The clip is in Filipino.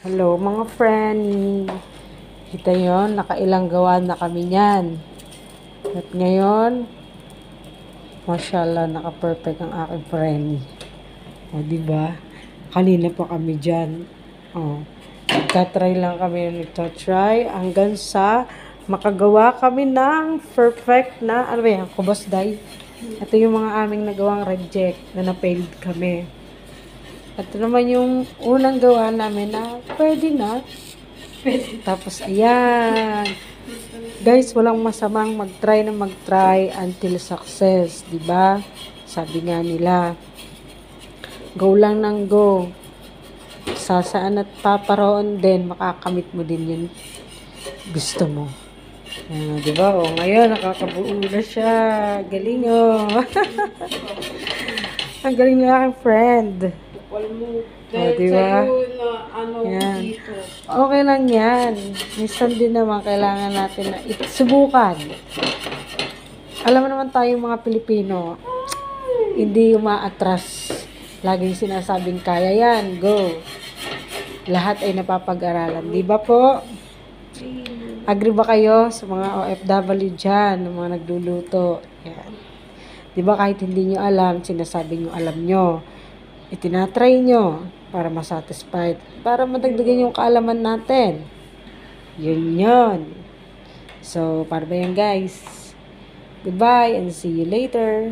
Hello mga friend. Kita yon, nakailang gawa na kami niyan. At ngayon, mashallah, naka-perfect ang aking friend. O, diba? Kanina pa kami dyan. O, nagtatry lang kami, nagtatry hanggang sa makagawa kami ng perfect na, ano ba yan, kubos-day. Ito yung mga aming nagawang reject na na-failed kami. At ito naman yung unang gawa namin na pwede na. Tapos, ayan. Guys, walang masamang mag-try na mag-try until success. Diba? Sabi nga nila, go lang ng go. Sasaan at paparoon din, makakamit mo din yun. Gusto mo. Diba? O, ngayon, nakakabuo na siya. Galing, oh. Ang galing na aking friend. Diba? Yan. Okay lang yan. Minsan din naman kailangan natin na subukan. Alam mo naman tayong mga Pilipino, hindi umaatras. Laging sinasabing kaya yan, go. Lahat ay napapag-aralan. Di ba po? Agree ba kayo sa mga OFW dyan, mga nagluluto? Yan. Di ba kahit hindi nyo alam, sinasabi nyo alam nyo. Itinatry nyo para masatisfied, para madagdagan yung kaalaman natin. Yun. So, para ba yan guys? Goodbye and see you later.